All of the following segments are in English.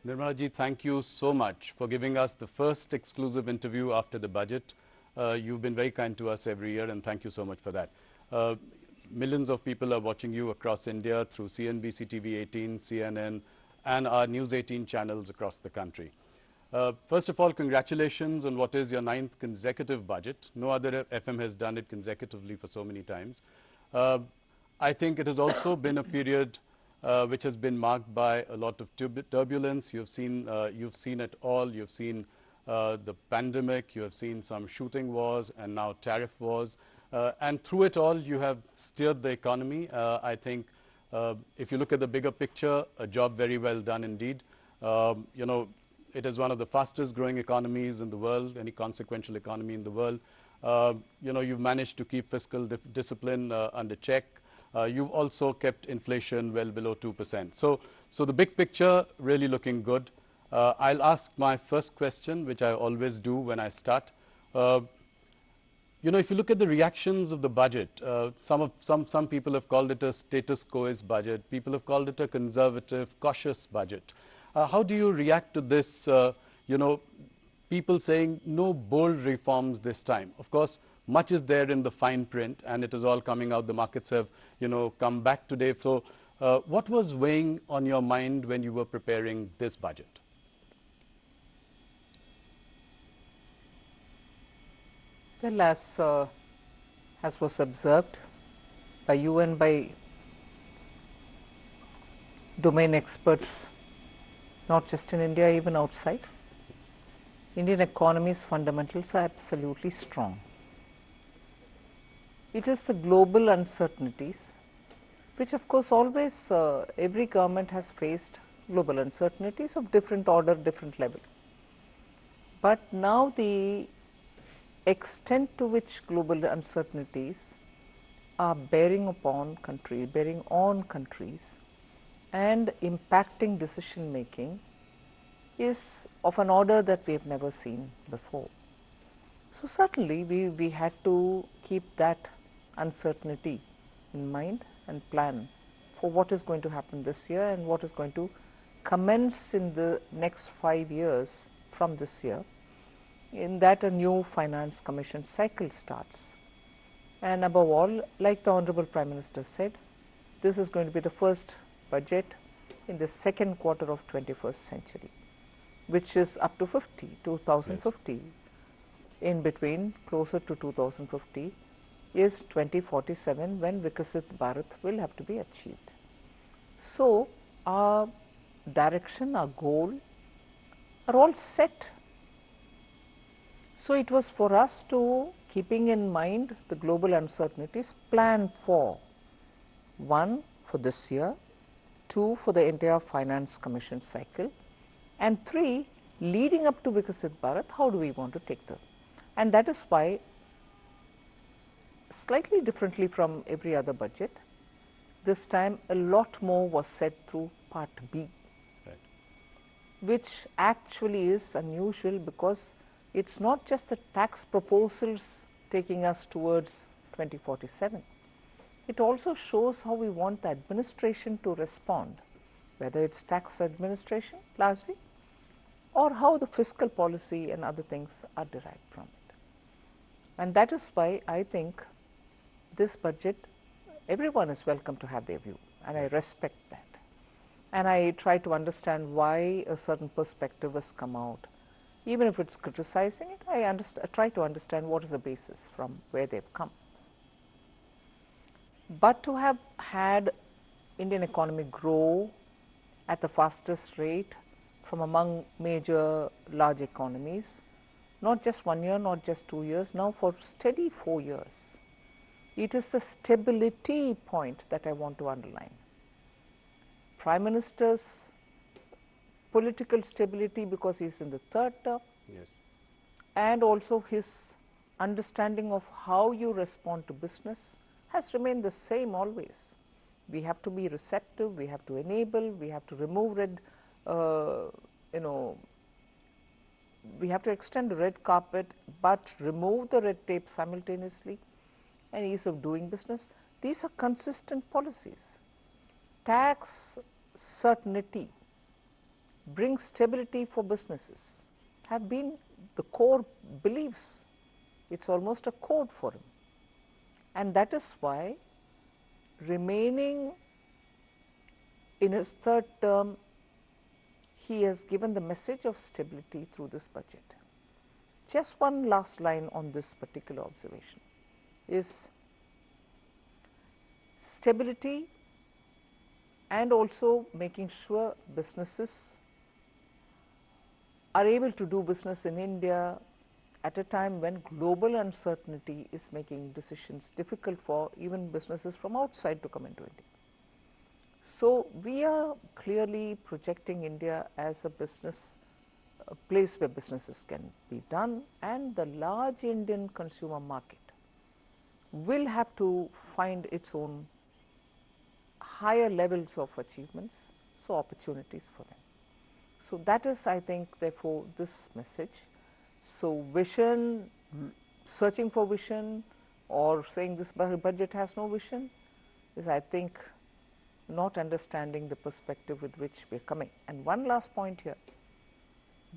Nirmala ji, thank you so much for giving us the first exclusive interview after the budget. You've been very kind to us every year, and thank you so much for that. Millions of people are watching you across India through CNBC TV 18, CNN, and our News 18 channels across the country. First of all, congratulations on what is your 9th consecutive budget. No other FM has done it consecutively for so many times. I think it has also been a period which has been marked by a lot of turbulence. You've seen it all. You've seen the pandemic. You have seen some shooting wars and now tariff wars. And through it all, you have steered the economy. I think if you look at the bigger picture, a job very well done indeed. You know, it is one of the fastest growing economies in the world, any consequential economy in the world. You know, you've managed to keep fiscal discipline under check. You've also kept inflation well below 2%. So the big picture really looking good. I'll ask my first question, which I always do when I start. You know, if you look at the reactions of the budget, some people have called it a status quo-ish budget. People have called it a conservative, cautious budget. How do you react to this, you know, people saying no bold reforms this time? Of course, much is there in the fine print, and it is all coming out. The markets have, you know, come back today. So what was weighing on your mind when you were preparing this budget? Well, as was observed by you and by domain experts, not just in India, even outside, Indian economy's fundamentals are absolutely strong. It is the global uncertainties, which of course always every government has faced global uncertainties of different order, different level. But now the extent to which global uncertainties are bearing on countries and impacting decision making is of an order that we have never seen before. So certainly we had to keep that uncertainty in mind and plan for what is going to happen this year and what is going to commence in the next 5 years from this year. In that, a new finance commission cycle starts. And above all, like the Honorable Prime Minister said, this is going to be the first budget in the second quarter of 21st century, which is up to 2050. Yes. In between, closer to 2050, is 2047, when Viksit Bharat will have to be achieved. So our direction, our goal are all set. So it was for us to, keeping in mind the global uncertainties, plan for 1, for this year, 2, for the entire finance commission cycle, and 3, leading up to Viksit Bharat, how do we want to take them? And that is why, slightly differently from every other budget, this time a lot more was said through Part B, right, which actually is unusual because it's not just the tax proposals taking us towards 2047. It also shows how we want the administration to respond, whether it's tax administration largely, or how the fiscal policy and other things are derived from it. And that is why I think this budget, everyone is welcome to have their view, and I respect that. And I try to understand why a certain perspective has come out. Even if it's criticizing it, I try to understand what is the basis from where they've come. But to have had Indian economy grow at the fastest rate from among major large economies, not just 1 year, not just 2 years, now for steady 4 years, it is the stability point that I want to underline. Prime Minister's political stability because he is in the 3rd term, yes, and also his understanding of how you respond to business has remained the same always. We have to be receptive, we have to enable, we have to remove we have to extend the red carpet but remove the red tape simultaneously, and ease of doing business. These are consistent policies. Tax certainty bring stability for businesses have been the core beliefs. It's almost a code for him. And that is why, remaining in his third term, he has given the message of stability through this budget. Just one last line on this particular observation is stability and also making sure businesses are able to do business in India at a time when global uncertainty is making decisions difficult for even businesses from outside to come into India. So we are clearly projecting India as a place where businesses can be done, and the large Indian consumer market will have to find its own higher levels of achievements, so opportunities for them. So that is, I think, therefore, this message. So vision, searching for vision, or saying this budget has no vision, is, I think, not understanding the perspective with which we are coming. And one last point here,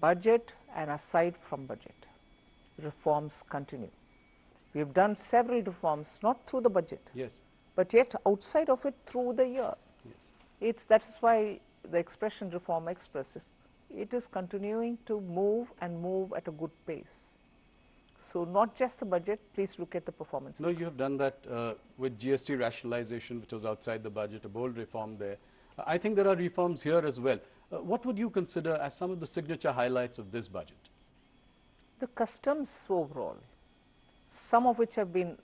budget and aside from budget, reforms continue. We have done several reforms, not through the budget, Yes. but yet outside of it through the year. Yes. That is why the expression Reform Express, it is continuing to move and move at a good pace. So not just the budget, please look at the performance. No, you have done that with GST rationalization, which was outside the budget, a bold reform there. I think there are reforms here as well. What would you consider as some of the signature highlights of this budget? The customs overall, some of which have been,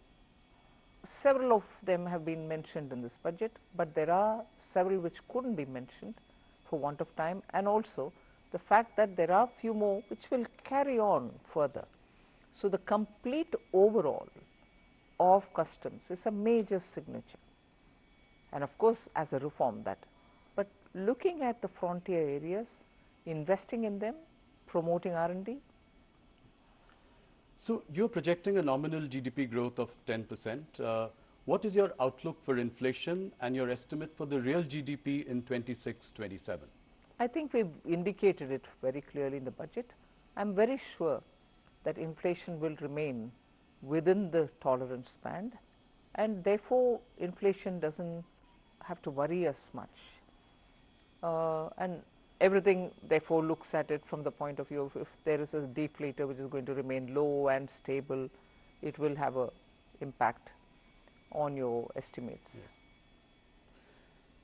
several of them have been mentioned in this budget, but there are several which couldn't be mentioned for want of time, and also the fact that there are few more which will carry on further. So the complete overall of customs is a major signature, and of course as a reform that, but looking at the frontier areas, investing in them, promoting R&D. So you're projecting a nominal GDP growth of 10%. What is your outlook for inflation and your estimate for the real GDP in 26-27? I think we've indicated it very clearly in the budget. I'm very sure that inflation will remain within the tolerance band, and therefore inflation doesn't have to worry us much. And everything therefore looks at it from the point of view of, if there is a deflator which is going to remain low and stable, it will have an impact on your estimates. Yes.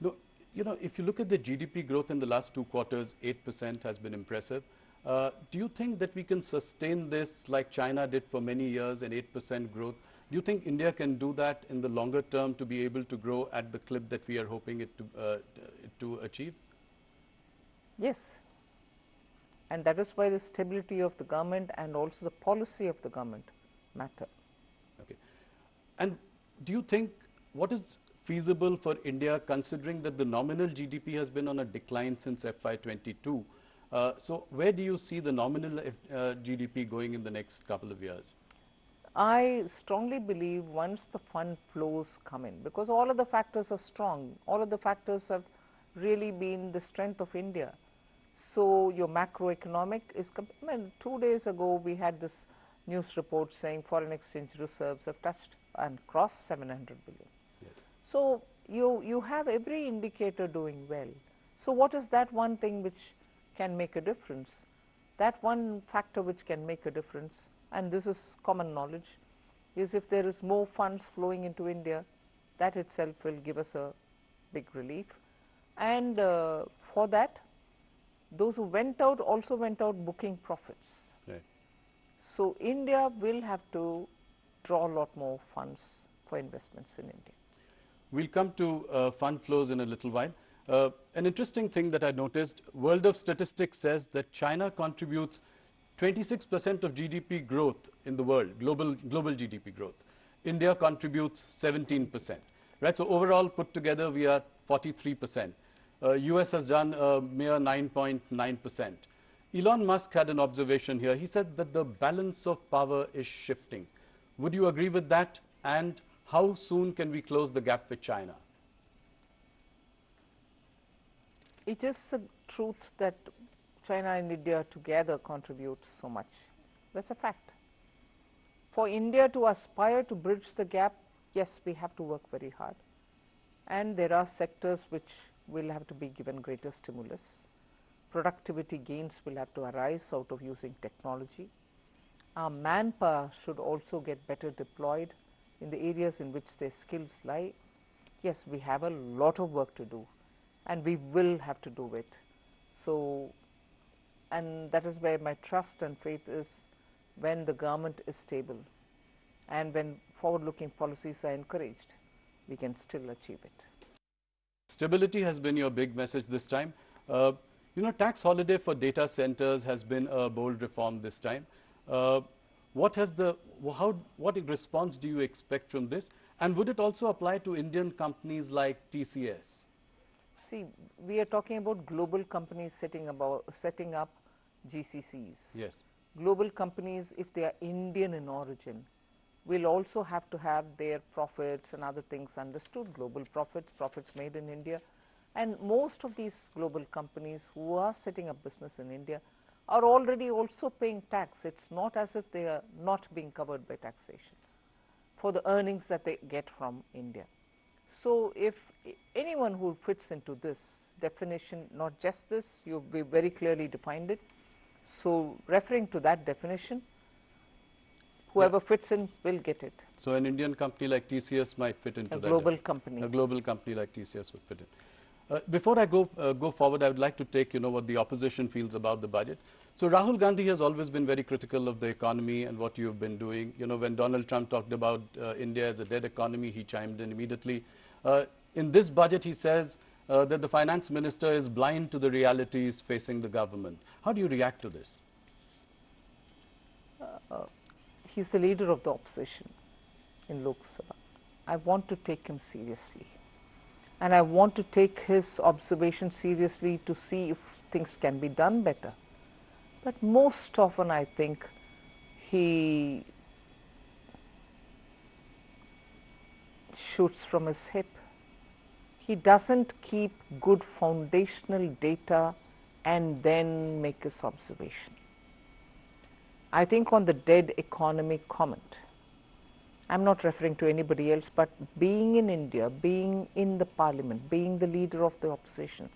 No, you know, if you look at the GDP growth in the last 2 quarters, 8% has been impressive. Do you think that we can sustain this like China did for many years, an 8% growth? Do you think India can do that in the longer term to be able to grow at the clip that we are hoping it to achieve? Yes, and that is why the stability of the government and also the policy of the government matter. Okay. And do you think, what is feasible for India considering that the nominal GDP has been on a decline since FY22? So where do you see the nominal GDP going in the next couple of years? I strongly believe once the fund flows come in, because all of the factors are strong, all of the factors have really been the strength of India. So your macroeconomic is, 2 days ago we had this news report saying foreign exchange reserves have touched and crossed 700 billion. Yes. So you have every indicator doing well. So what is that one thing which can make a difference? That one factor which can make a difference, and this is common knowledge, is if there is more funds flowing into India, that itself will give us a big relief. And for that, those who went out also went out booking profits. Right. So India will have to draw a lot more funds for investments in India. We'll come to fund flows in a little while. An interesting thing that I noticed, World of Statistics says that China contributes 26% of GDP growth in the world, global GDP growth. India contributes 17%. Right? So overall put together we are 43%. US has done a mere 9.9%. Elon Musk had an observation here. He said that the balance of power is shifting. Would you agree with that? And how soon can we close the gap with China? It is the truth that China and India together contribute so much. That's a fact. For India to aspire to bridge the gap, yes, we have to work very hard. And there are sectors which will have to be given greater stimulus. Productivity gains will have to arise out of using technology. Our manpower should also get better deployed in the areas in which their skills lie. Yes, we have a lot of work to do, and we will have to do it. So, and that is where my trust and faith is. When the government is stable and when forward-looking policies are encouraged, we can still achieve it. Stability has been your big message this time. Tax holiday for data centers has been a bold reform this time. What response do you expect from this? And would it also apply to Indian companies like TCS? See, we are talking about global companies setting up GCCs. Yes. Global companies, if they are Indian in origin, will also have to have their profits and other things understood, global profits made in India. And most of these global companies who are setting up business in India are already also paying tax. It's not as if they are not being covered by taxation for the earnings that they get from India. So if anyone who fits into this definition, not just this, you've very clearly defined it. So referring to that definition, whoever fits in will get it. So an Indian company like TCS might fit into that. A global company. A global company like TCS would fit in. Before I go forward, I would like to take what the opposition feels about the budget. So Rahul Gandhi has always been very critical of the economy and what you've been doing. When Donald Trump talked about India as a dead economy, he chimed in immediately. In this budget, he says that the finance minister is blind to the realities facing the government. How do you react to this? He's the leader of the opposition in Lok Sabha. I want to take him seriously. And I want to take his observation seriously to see if things can be done better. But most often I think he shoots from his hip. He doesn't keep good foundational data and then make his observation. I think on the dead economy comment, I'm not referring to anybody else, but being in India, being in the parliament, being the leader of the opposition,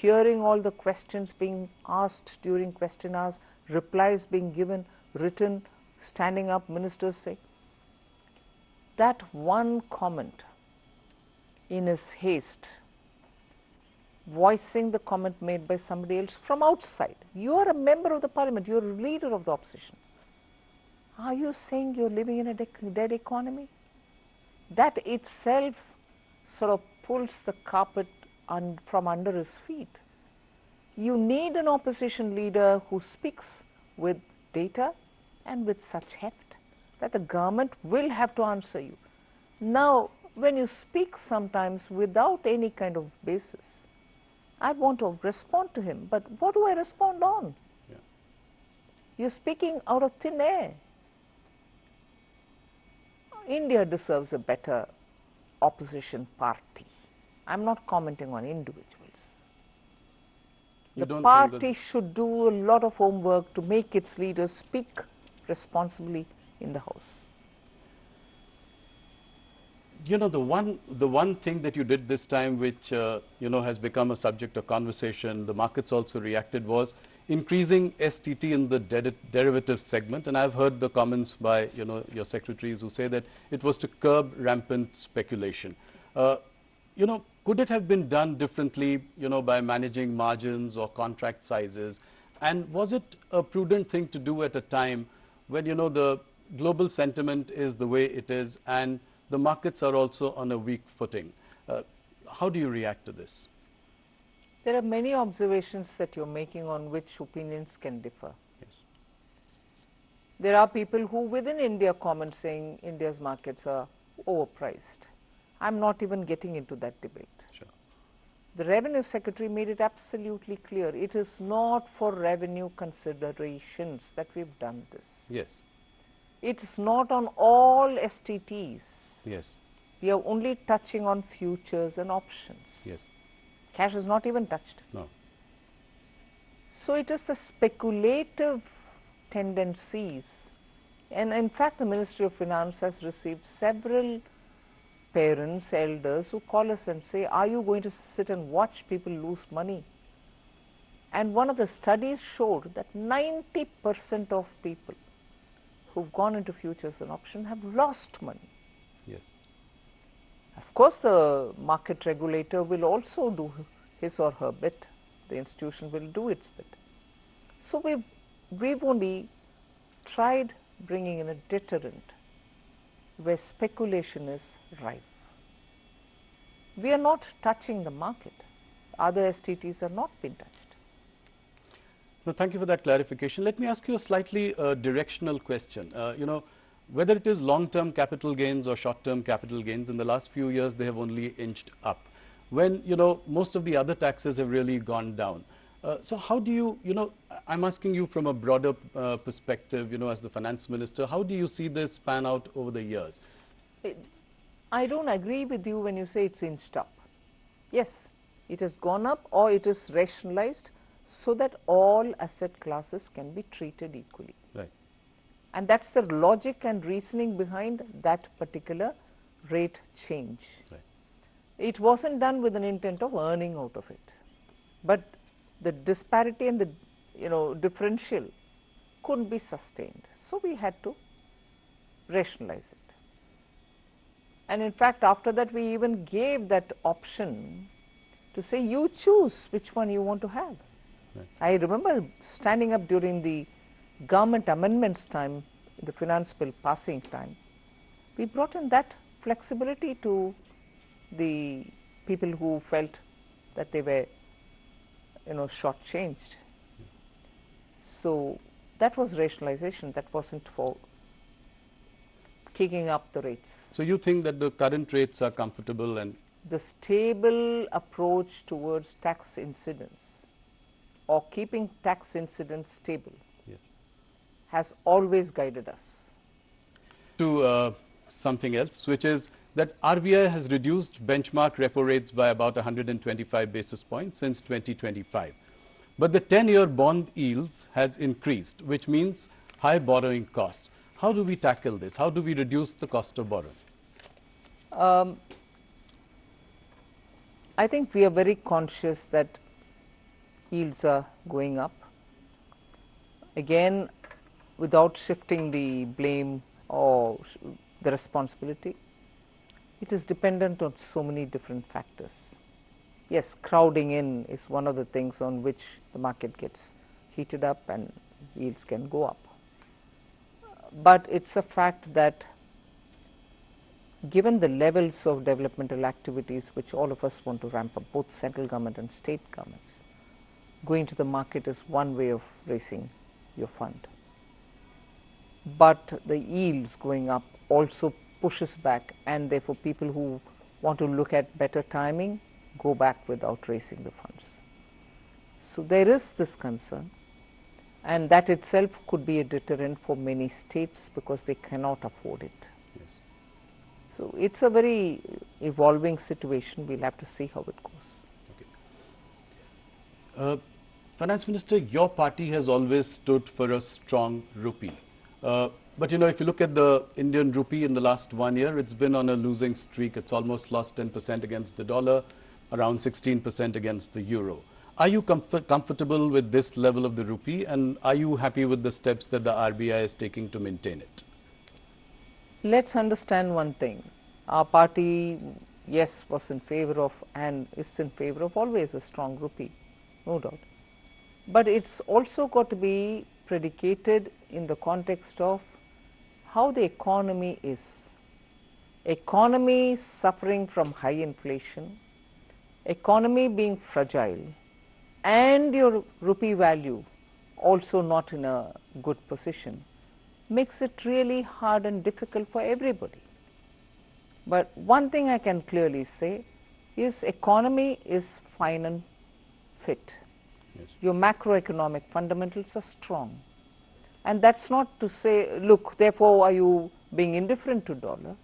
hearing all the questions being asked during question hours, replies being given, written, standing up, ministers say, that one comment in his haste, voicing the comment made by somebody else from outside. You are a member of the parliament, you are a leader of the opposition. Are you saying you're living in a dead economy? That itself sort of pulls the carpet from under his feet. You need an opposition leader who speaks with data and with such heft that the government will have to answer you. Now, when you speak sometimes without any kind of basis, I want to respond to him, but what do I respond on? Yeah. You're speaking out of thin air. India deserves a better opposition party. I'm not commenting on individuals. The party should do a lot of homework to make its leaders speak responsibly in the House. The one thing that you did this time which has become a subject of conversation, the markets also reacted, was increasing STT in the derivatives segment. And I've heard the comments by your secretaries who say that it was to curb rampant speculation. Could it have been done differently, by managing margins or contract sizes? And was it a prudent thing to do at a time when, the global sentiment is the way it is and the markets are also on a weak footing? How do you react to this? There are many observations that you're making on which opinions can differ. Yes. There are people who within India comment saying India's markets are overpriced. I'm not even getting into that debate. Sure. The Revenue Secretary made it absolutely clear. It is not for revenue considerations that we've done this. Yes. It is not on all STTs. Yes. We are only touching on futures and options. Yes. Cash is not even touched. No. So it is the speculative tendencies, and in fact the Ministry of Finance has received several parents, elders who call us and say, are you going to sit and watch people lose money? And one of the studies showed that 90% of people who've gone into futures and options have lost money. Yes. Of course, the market regulator will also do his or her bit. The institution will do its bit. So we've only tried bringing in a deterrent where speculation is rife. We are not touching the market. Other STTs are not being touched. No, thank you for that clarification. Let me ask you a slightly directional question. You know, whether it is long-term capital gains or short-term capital gains, in the last few years they have only inched up. When, you know, most of the other taxes have really gone down. So how do you, you know, I'm asking you from a broader perspective, you know, as the finance minister, how do you see this pan out over the years? I don't agree with you when you say it's inched up. Yes, it has gone up or it is rationalized so that all asset classes can be treated equally. Right. And that's the logic and reasoning behind that particular rate change. Right. It wasn't done with an intent of earning out of it. But the disparity and the, you know, differential couldn't be sustained. So we had to rationalize it. And in fact, after that we even gave that option to say you choose which one you want to have. Right. I remember standing up during the government amendments time, the finance bill passing time. We brought in that flexibility to the people who felt that they were, you know, shortchanged. So that was rationalization. That wasn't for kicking up the rates. So you think that the current rates are comfortable and The stable approach towards tax incidence or keeping tax incidence stable, yes, has always guided us. to something else, which is that RBI has reduced benchmark repo rates by about 125 basis points since 2025. But the 10-year bond yields has increased, which means high borrowing costs. How do we tackle this? How do we reduce the cost of borrowing? I think we are very conscious that yields are going up. Again, without shifting the blame or the responsibility, it is dependent on so many different factors. Yes, crowding in is one of the things on which the market gets heated up and yields can go up. But it's a fact that given the levels of developmental activities which all of us want to ramp up, both central government and state governments, going to the market is one way of raising your fund. But the yields going up also pushes back, and therefore people who want to look at better timing go back without raising the funds. So there is this concern, and that itself could be a deterrent for many states because they cannot afford it. Yes. So it's a very evolving situation. We'll have to see how it goes. Okay. Finance Minister, your party has always stood for a strong rupee. But you know, if you look at the Indian rupee in the last 1 year, it's been on a losing streak. It's almost lost 10% against the dollar, around 16% against the euro. Are you comfortable with this level of the rupee, and are you happy with the steps that the RBI is taking to maintain it? Let's understand one thing. Our party, yes, was in favor of and is in favor of always a strong rupee, no doubt. But it's also got to be predicated in the context of how the economy is. Economy suffering from high inflation, economy being fragile, and your rupee value also not in a good position, makes it really hard and difficult for everybody. But one thing I can clearly say is economy is fine and fit. Yes. Your macroeconomic fundamentals are strong. And that's not to say, look, therefore are you being indifferent to dollar,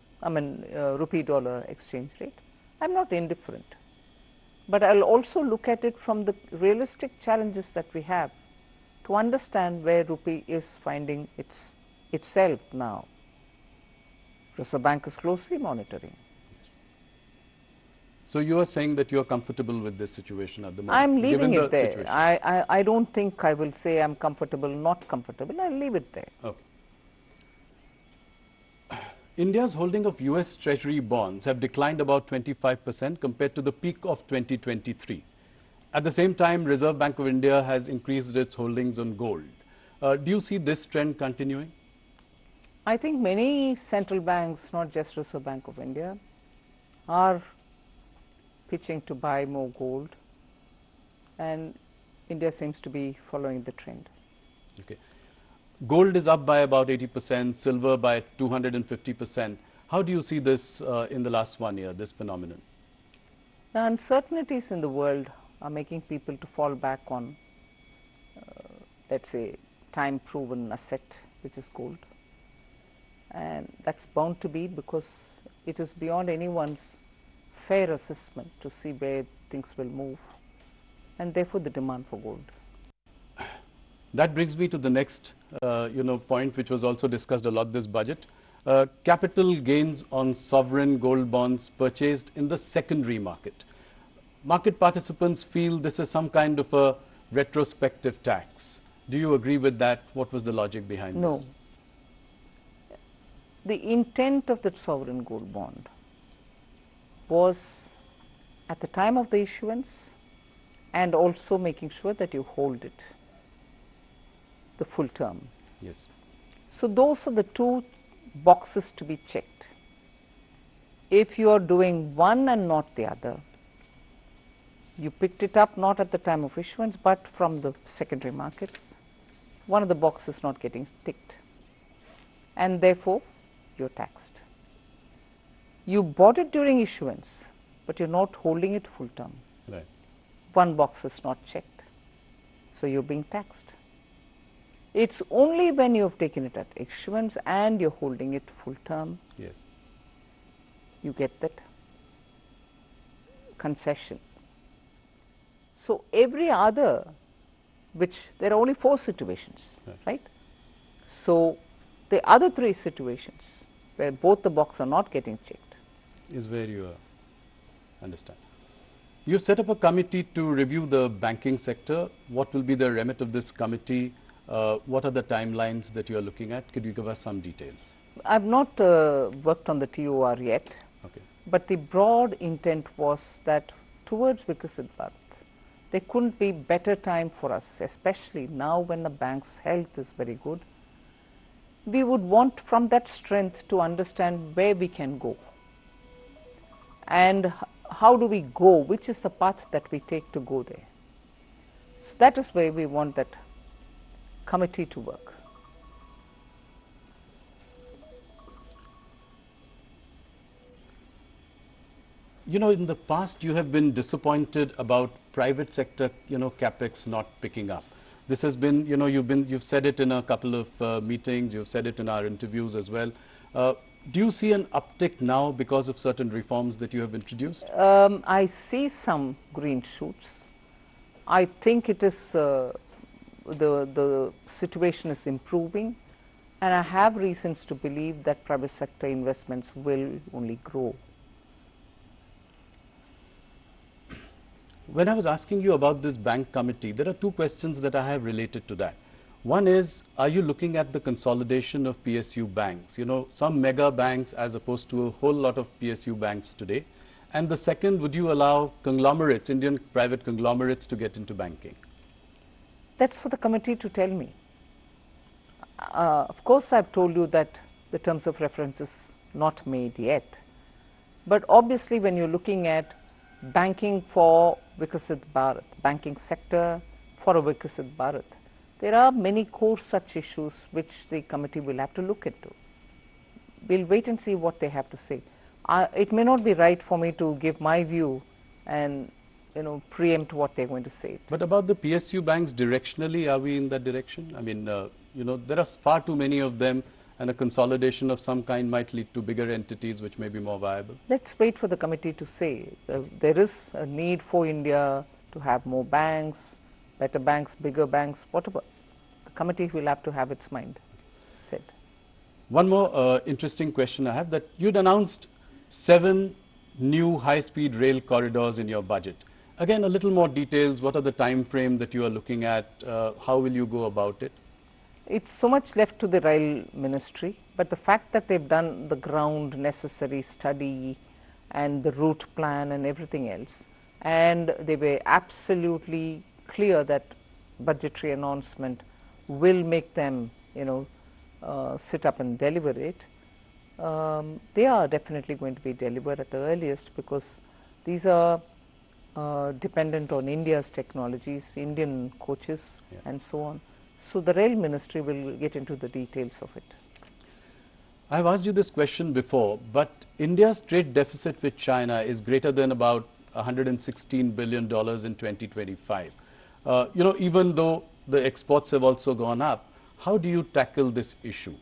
rupee-dollar exchange rate. I'm not indifferent. But I'll also look at it from the realistic challenges that we have to understand where rupee is finding itself now. Reserve Bank is closely monitoring. So you are saying that you are comfortable with this situation at the moment? I'm leaving given it the there. situation? I don't think I will say I'm comfortable, not comfortable. I'll leave it there. Okay. India's holding of US Treasury bonds have declined about 25% compared to the peak of 2023. At the same time, Reserve Bank of India has increased its holdings on gold. Do you see this trend continuing? I think many central banks, not just Reserve Bank of India, are pitching to buy more gold, and India seems to be following the trend. Okay. Gold is up by about 80%, silver by 250%. How do you see this in the last 1 year, this phenomenon? The uncertainties in the world are making people to fall back on, let's say, time-proven asset, which is gold. And that's bound to be because it is beyond anyone's fair assessment to see where things will move, and therefore the demand for gold. That brings me to the next point, which was also discussed a lot this budget. Capital gains on sovereign gold bonds purchased in the secondary market. Market participants feel this is some kind of a retrospective tax. Do you agree with that? What was the logic behind No. this? The intent of that sovereign gold bond was at the time of the issuance and also making sure that you hold it the full term. Yes. So those are the two boxes to be checked. If you are doing one and not the other, you picked it up not at the time of issuance but from the secondary markets, one of the boxes not getting ticked, and therefore you're taxed. You bought it during issuance, but you're not holding it full term. Right. One box is not checked, so you're being taxed. It's only when you have taken it at issuance and you're holding it full term, Yes. you get that concession. So every other, which there are only 4 situations, right? So the other 3 situations where both the boxes are not getting checked is where you understand. You set up a committee to review the banking sector. What will be the remit of this committee? What are the timelines that you are looking at? Could you give us some details? I've not worked on the TOR yet, Okay. but the broad intent was that towards Viksit Bharat, there couldn't be better time for us, especially now when the bank's health is very good. We would want from that strength to understand where we can go and how do we go, which is the path that we take to go there. So that is where we want that committee to work. You know, in the past you have been disappointed about private sector, capex not picking up. This has been, you've said it in a couple of meetings, you've said it in our interviews as well. Do you see an uptick now because of certain reforms that you have introduced? I see some green shoots. I think it is the situation is improving, and I have reasons to believe that private sector investments will only grow. When I was asking you about this bank committee, there are 2 questions that I have related to that. One is, are you looking at the consolidation of PSU banks? Some mega banks as opposed to a whole lot of PSU banks today. And the second, would you allow conglomerates, Indian private conglomerates, to get into banking? That's for the committee to tell me. Of course, I've told you that the terms of reference is not made yet. But obviously, when you're looking at banking for Viksit Bharat, banking sector for a Viksit Bharat, there are many core such issues which the committee will have to look into. We'll wait and see what they have to say. It may not be right for me to give my view and preempt what they're going to say. But about the PSU banks, directionally, are we in that direction? I mean, there are far too many of them, and a consolidation of some kind might lead to bigger entities which may be more viable. Let's wait for the committee to say. There is a need for India to have more banks, better banks, bigger banks, whatever. committee will have to have its mind set. One more interesting question I have, that you'd announced 7 new high-speed rail corridors in your budget. Again, a little more details. What are the time frame that you are looking at? How will you go about it? It's so much left to the rail ministry, but the fact that they've done the ground necessary study and the route plan and everything else, and they were absolutely clear that budgetary announcement will make them, sit up and deliver it. They are definitely going to be delivered at the earliest, because these are dependent on India's technologies, Indian coaches, and so on. So the rail ministry will get into the details of it. I have asked you this question before, but India's trade deficit with China is greater than about $116 billion in 2025. Even though the exports have also gone up, how do you tackle this issue?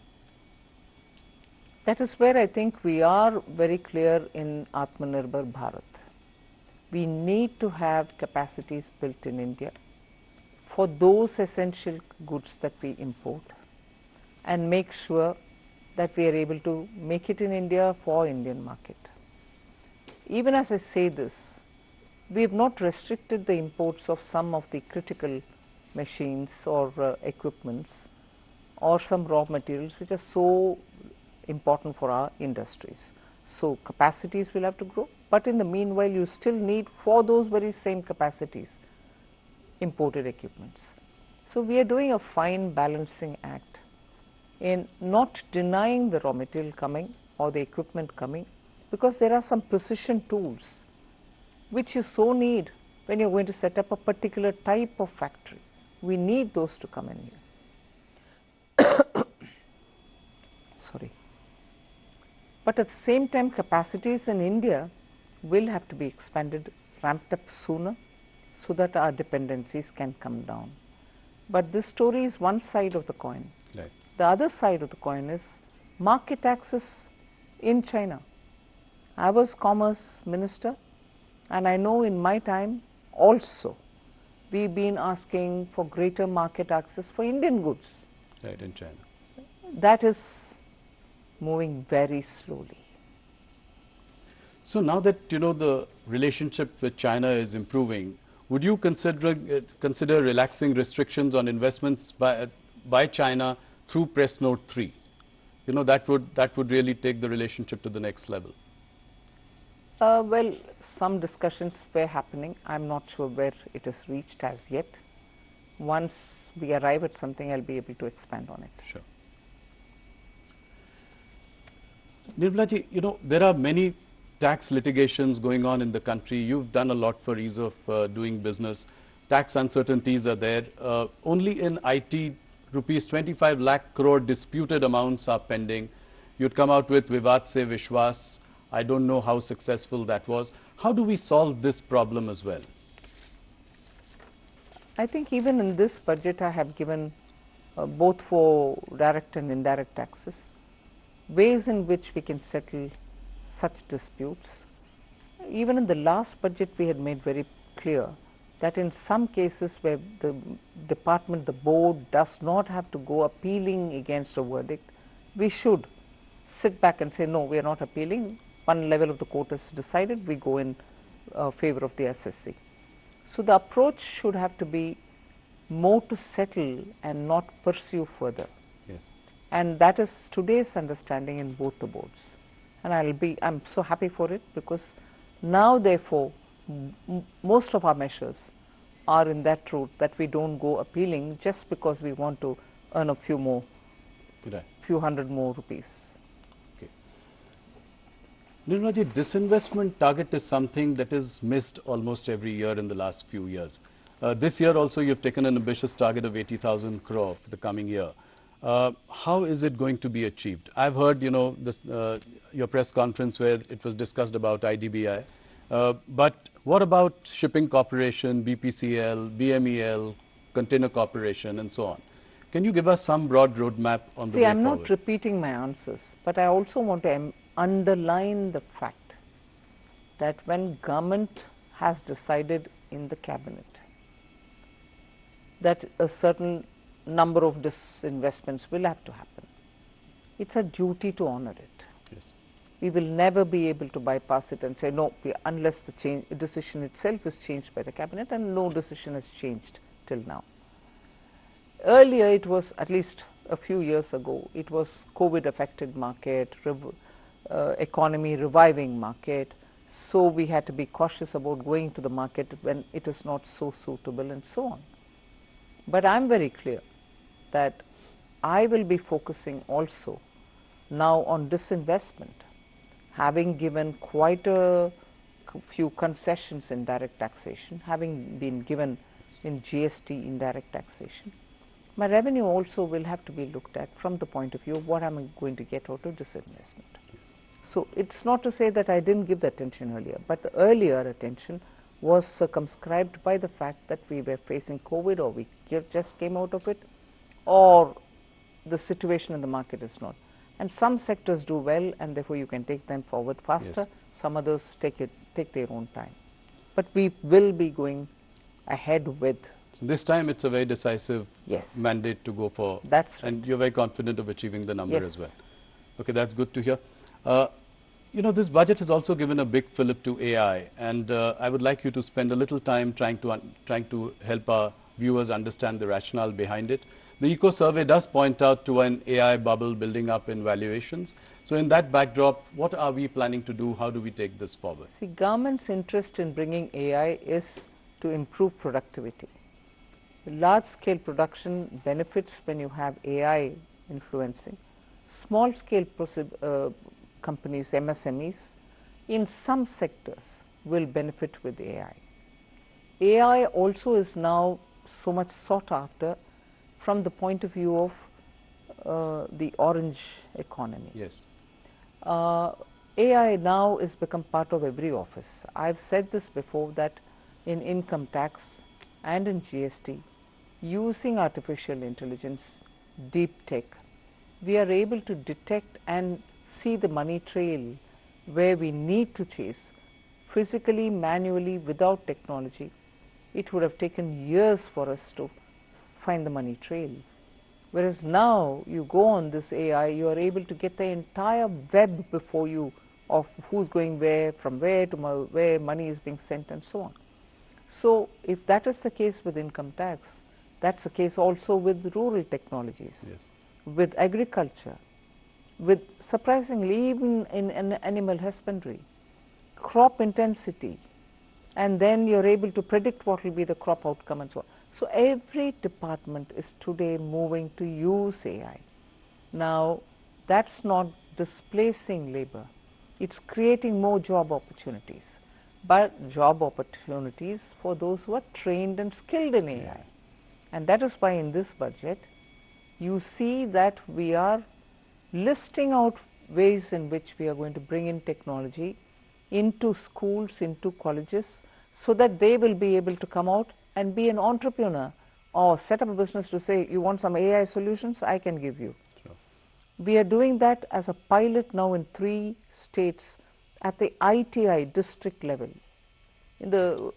That is where I think we are very clear in Atmanirbhar Bharat. We need to have capacities built in India for those essential goods that we import, and make sure that we are able to make it in India for Indian market. Even as I say this, we have not restricted the imports of some of the critical machines or equipments or some raw materials which are so important for our industries. So capacities will have to grow, but in the meanwhile you still need, for those very same capacities, imported equipments. So we are doing a fine balancing act in not denying the raw material coming or the equipment coming, because there are some precision tools which you so need when you're going to set up a particular type of factory. We need those to come in here. Sorry. But at the same time, capacities in India will have to be expanded, ramped up sooner, so that our dependencies can come down. But this story is one side of the coin. Right. The other side of the coin is market access in China. I was Commerce Minister, and I know in my time also we've been asking for greater market access for Indian goods. Right, in China. That is moving very slowly. So now that the relationship with China is improving, would you consider relaxing restrictions on investments by China through Press Note 3? That would really take the relationship to the next level. Well, some discussions were happening. I'm not sure where it is reached as yet. Once we arrive at something, I'll be able to expand on it. Sure. Nirmala ji, there are many tax litigations going on in the country. You've done a lot for ease of doing business. Tax uncertainties are there. Only in IT, rupees 25 lakh crore disputed amounts are pending. You'd come out with Vivad Se Vishwas. I don't know how successful that was. How do we solve this problem as well? I think even in this budget I have given both for direct and indirect taxes, ways in which we can settle such disputes. Even in the last budget we had made very clear that in some cases where the department, the board does not have to go appealing against a verdict, we should sit back and say, no, we are not appealing. One level of the court has decided, we go in favor of the SSC. So the approach should have to be more to settle and not pursue further. Yes. And that is today's understanding in both the boards. And I'm so happy for it, because now therefore most of our measures are in that route, that we don't go appealing just because we want to earn a few hundred more rupees. Okay. Nirmala ji, disinvestment target is something that is missed almost every year in the last few years. This year also you've taken an ambitious target of 80,000 crore for the coming year. How is it going to be achieved? I've heard, your press conference where it was discussed about IDBI. But what about Shipping Corporation, BPCL, BMEL, Container Corporation, and so on? Can you give us some broad roadmap on the way forward? I'm not repeating my answers, but I also want to underline the fact that when government has decided in the cabinet that a certain number of disinvestments will have to happen. It's a duty to honor it. Yes. We will never be able to bypass it and say no, unless the decision itself is changed by the cabinet, and no decision has changed till now. Earlier it was, at least a few years ago, it was COVID affected market, economy reviving market, so we had to be cautious about going to the market when it is not so suitable and so on. But I'm very clear that I will be focusing also now on disinvestment, having given quite a few concessions in direct taxation, having been given in GST indirect taxation. My revenue also will have to be looked at from the point of view of what I'm going to get out of disinvestment. Yes. So it's not to say that I didn't give the attention earlier, but the earlier attention was circumscribed by the fact that we were facing COVID, or we just came out of it, or the situation in the market is not. And some sectors do well, and therefore you can take them forward faster. Yes. Some others take their own time. But we will be going ahead with. So this time it's a very decisive yes. mandate to go for. That's right. And you're very confident of achieving the number yes. as well. Okay, that's good to hear. You know, this budget has also given a big fillip to AI, and I would like you to spend a little time trying to help our viewers understand the rationale behind it. The Eco Survey does point out to an AI bubble building up in valuations. So in that backdrop, what are we planning to do? How do we take this forward? See, government's interest in bringing AI is to improve productivity. Large-scale production benefits when you have AI influencing. Small-scale companies, MSMEs, in some sectors will benefit with AI. AI also is now so much sought after from the point of view of the orange economy. Yes. AI now has become part of every office. I've said this before, that in income tax and in GST, using artificial intelligence, deep tech, we are able to detect and see the money trail where we need to chase. Physically, manually, without technology, it would have taken years for us to find the money trail. Whereas now, you go on this AI, you are able to get the entire web before you of who's going where, from where to where money is being sent, and so on. So if that is the case with income tax, that's the case also with rural technologies, yes. with agriculture, with surprisingly even in animal husbandry, crop intensity, and then you're able to predict what will be the crop outcome and so on. So every department is today moving to use AI. Now, that's not displacing labor. It's creating more job opportunities, but job opportunities for those who are trained and skilled in AI. And that is why in this budget, you see that we are listing out ways in which we are going to bring in technology into schools, into colleges, so that they will be able to come out and be an entrepreneur or set up a business to say, you want some AI solutions, I can give you. Sure. We are doing that as a pilot now in 3 states at the ITI district level. In the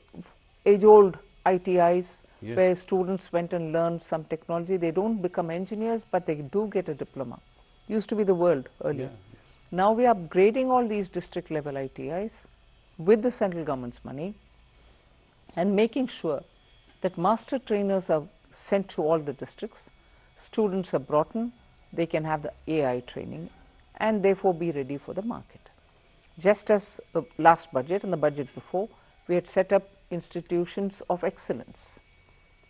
age-old ITIs, yes. where students went and learned some technology, they don't become engineers, but they do get a diploma. Used to be the world earlier. Yeah, yes. Now we are upgrading all these district level ITIs with the central government's money and making sure that master trainers are sent to all the districts, students are brought in, they can have the AI training and therefore be ready for the market. Just as the last budget and the budget before, we had set up institutions of excellence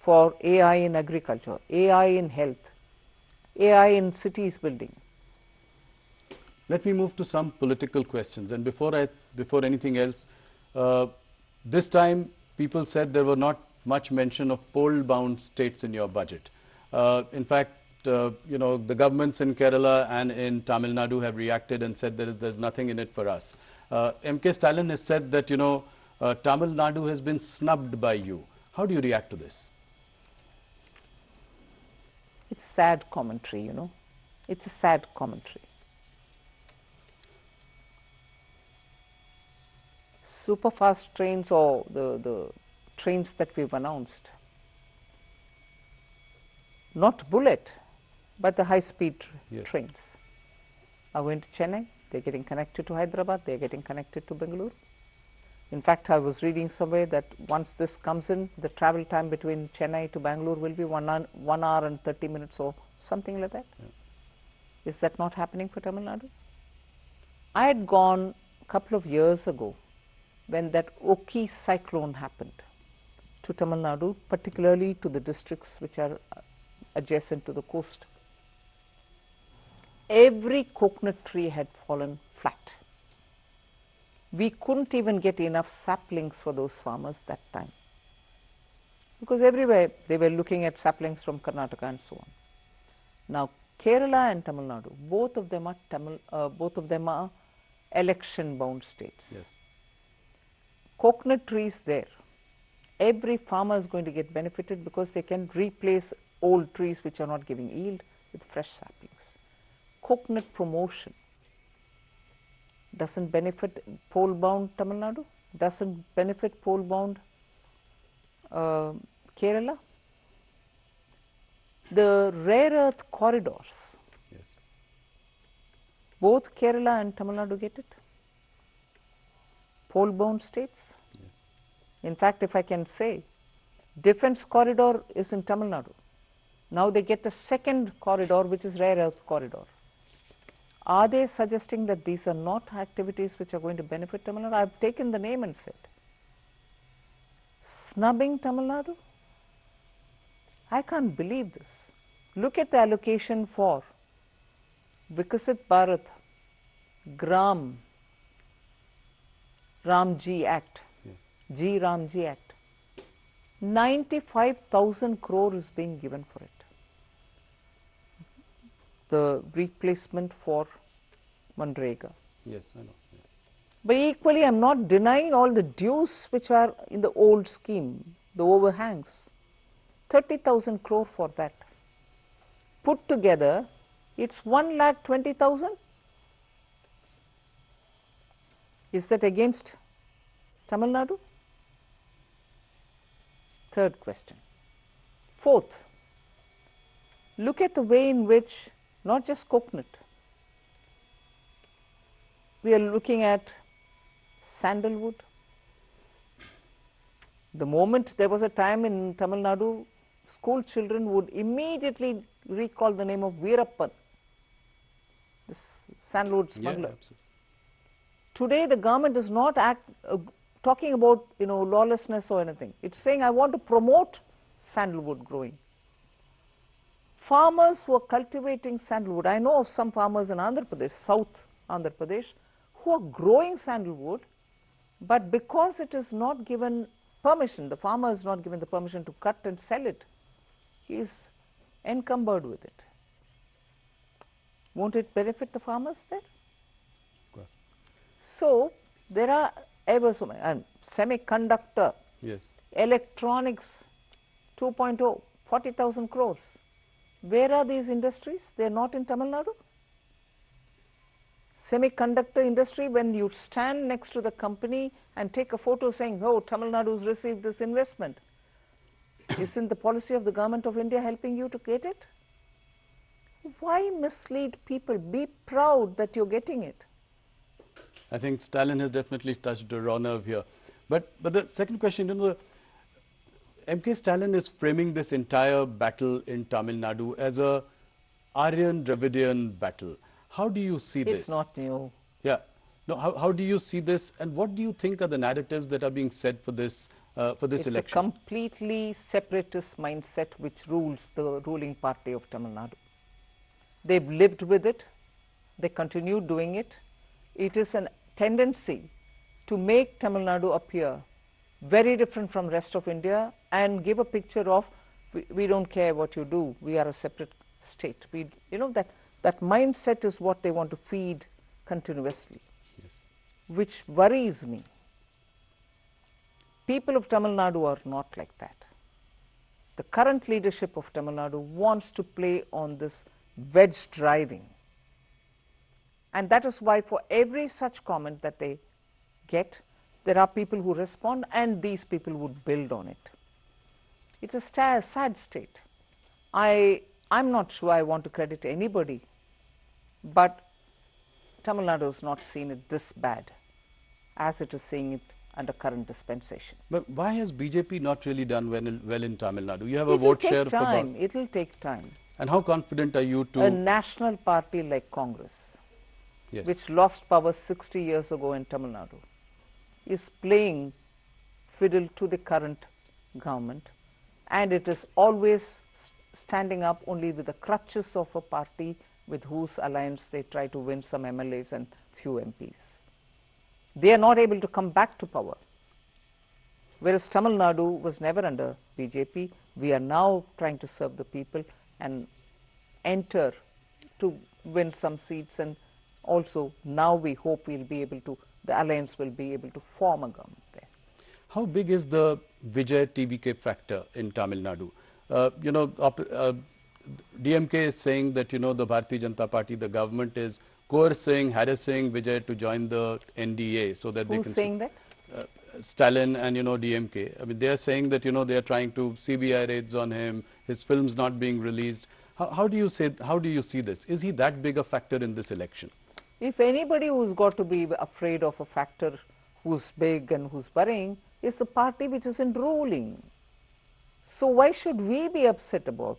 for AI in agriculture, AI in health, AI in cities building. Let me move to some political questions, and before anything else, this time people said there were not much mention of poll-bound states in your budget. In fact, you know, the governments in Kerala and in Tamil Nadu have reacted and said there's nothing in it for us. M.K. Stalin has said that, you know, Tamil Nadu has been snubbed by you. How do you react to this? It's sad commentary, you know. It's a sad commentary. Super fast trains, or the trains that we've announced, not bullet, but the high-speed Yes. trains are going to Chennai, they're getting connected to Hyderabad, they're getting connected to Bengaluru. In fact, I was reading somewhere that once this comes in, the travel time between Chennai to Bangalore will be 1 hour and 30 minutes or something like that. Yeah. Is that not happening for Tamil Nadu? I had gone a couple of years ago when that Oki cyclone happened to Tamil Nadu, particularly to the districts which are adjacent to the coast. Every coconut tree had fallen flat. We couldn't even get enough saplings for those farmers that time, because everywhere they were looking at saplings from Karnataka and so on. Now Kerala and Tamil Nadu, both of them are election-bound states. Yes. Coconut trees there, every farmer is going to get benefited because they can replace old trees which are not giving yield with fresh saplings. Coconut promotion doesn't benefit pole-bound Tamil Nadu, doesn't benefit pole-bound Kerala. The rare earth corridors, Yes. both Kerala and Tamil Nadu get it. Pole-bound states. Yes. In fact, if I can say, defense corridor is in Tamil Nadu. Now they get the second corridor, which is rare earth corridor. Are they suggesting that these are not activities which are going to benefit Tamil Nadu? I've taken the name and said, snubbing Tamil Nadu? I can't believe this. Look at the allocation for Viksit Bharat, Gram, Ramji Act, Yes. G Ramji Act. 95,000 crore is being given for it. The replacement for Manrega. Yes, I know. Yeah. But equally, I'm not denying all the dues which are in the old scheme, the overhangs. 30,000 crore for that. Put together, it's 1,20,000. Is that against Tamil Nadu? Third question. Fourth, look at the way in which, not just coconut, we are looking at sandalwood. The moment there was a time in Tamil Nadu, school children would immediately recall the name of Veerappan, this sandalwood smuggler. Yeah, absolutely. Today the government is not talking about lawlessness or anything. It's saying, I want to promote sandalwood growing. Farmers who are cultivating sandalwood, I know of some farmers in Andhra Pradesh, South Andhra Pradesh, who are growing sandalwood, but because it is not given permission, the farmer is not given the permission to cut and sell it, he is encumbered with it. Won't it benefit the farmers there? Of course. So there are ever so many, and semiconductor, Yes. electronics 2.0, 40,000 crores. Where are these industries? They are not in Tamil Nadu. Semiconductor industry, when you stand next to the company and take a photo saying, oh, Tamil Nadu has received this investment, isn't the policy of the government of India helping you to get it? Why mislead people? Be proud that you're getting it. I think Stalin has definitely touched a raw nerve here. But the second question, MK Stalin is framing this entire battle in Tamil Nadu as a Aryan-Dravidian battle. How do you see this? It's not new. Yeah. No, how do you see this, and what do you think are the narratives that are being said for this election? It's a completely separatist mindset which rules the ruling party of Tamil Nadu. They've lived with it. They continue doing it. It is a tendency to make Tamil Nadu appear very different from rest of India and give a picture of we don't care what you do, we are a separate state. That mindset is what they want to feed continuously. Yes. Which worries me. People of Tamil Nadu are not like that. The current leadership of Tamil Nadu wants to play on this wedge driving. And that is why for every such comment that they get, there are people who respond, and these people would build on it. It's a sad state. I'm not sure I want to credit anybody, but Tamil Nadu has not seen it this bad as it is seeing it under current dispensation. But why has BJP not really done well in Tamil Nadu? You have a vote share of about... It will take time. And how confident are you to... A national party like Congress, yes, which lost power 60 years ago in Tamil Nadu, is playing fiddle to the current government, and it is always standing up only with the crutches of a party with whose alliance they try to win some MLAs and few MPs. They are not able to come back to power. Whereas Tamil Nadu was never under BJP, we are now trying to serve the people and enter to win some seats, and also now we hope we'll be able to, the alliance will be able to form a government there. How big is the Vijay TVK factor in Tamil Nadu? DMK is saying that, the Bharatiya Janata Party, the government is coercing, harassing Vijay to join the NDA so that they can... Who's saying that? Stalin and, DMK. I mean, they are saying that, they are trying to CBI raids on him, his films not being released. How do you see this? Is he that big a factor in this election? If anybody who's got to be afraid of a factor who's big and who's worrying, is the party which is in ruling. So why should we be upset about,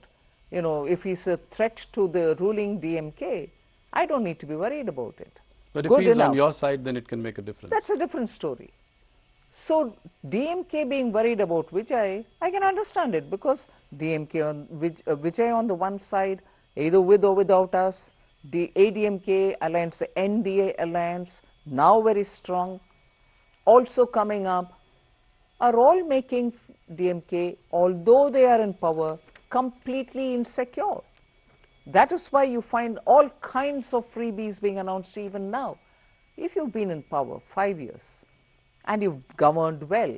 if he's a threat to the ruling DMK? I don't need to be worried about it. But if he's on your side, then it can make a difference. That's a different story. So DMK being worried about Vijay, I can understand it, because Vijay on the one side, either with or without us, the ADMK alliance, the NDA alliance, now very strong, also coming up, are all making DMK, although they are in power, completely insecure. That is why you find all kinds of freebies being announced even now. If you've been in power 5 years and you've governed well,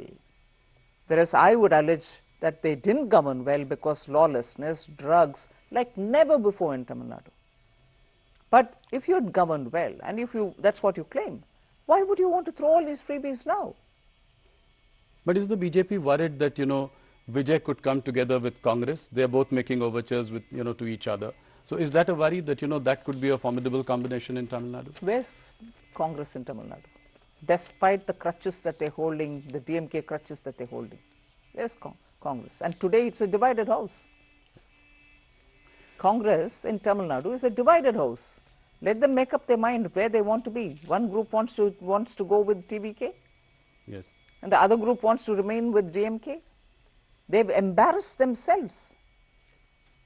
whereas I would allege that they didn't govern well because lawlessness, drugs, like never before in Tamil Nadu. But if you had governed well, and that's what you claim, why would you want to throw all these freebies now? But is the BJP worried that, Vijay could come together with Congress? They are both making overtures with, to each other. So is that a worry that, that could be a formidable combination in Tamil Nadu? Where's Congress in Tamil Nadu? Despite the crutches that they're holding, the DMK crutches that they're holding, where's Congress? And today it's a divided house. Congress in Tamil Nadu is a divided house. Let them make up their mind where they want to be. One group wants to go with TVK. Yes. And the other group wants to remain with DMK. They've embarrassed themselves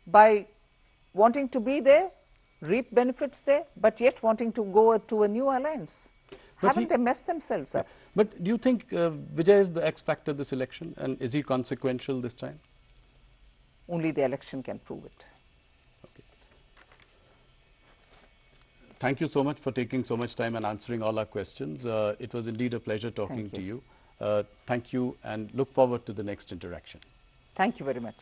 by wanting to be there, reap benefits there, but yet wanting to go to a new alliance. Haven't they messed themselves up? But do you think Vijay is the X factor this election, and is he consequential this time? Only the election can prove it. Okay. Thank you so much for taking so much time and answering all our questions. It was indeed a pleasure talking to you. Thank you, and look forward to the next interaction. Thank you very much.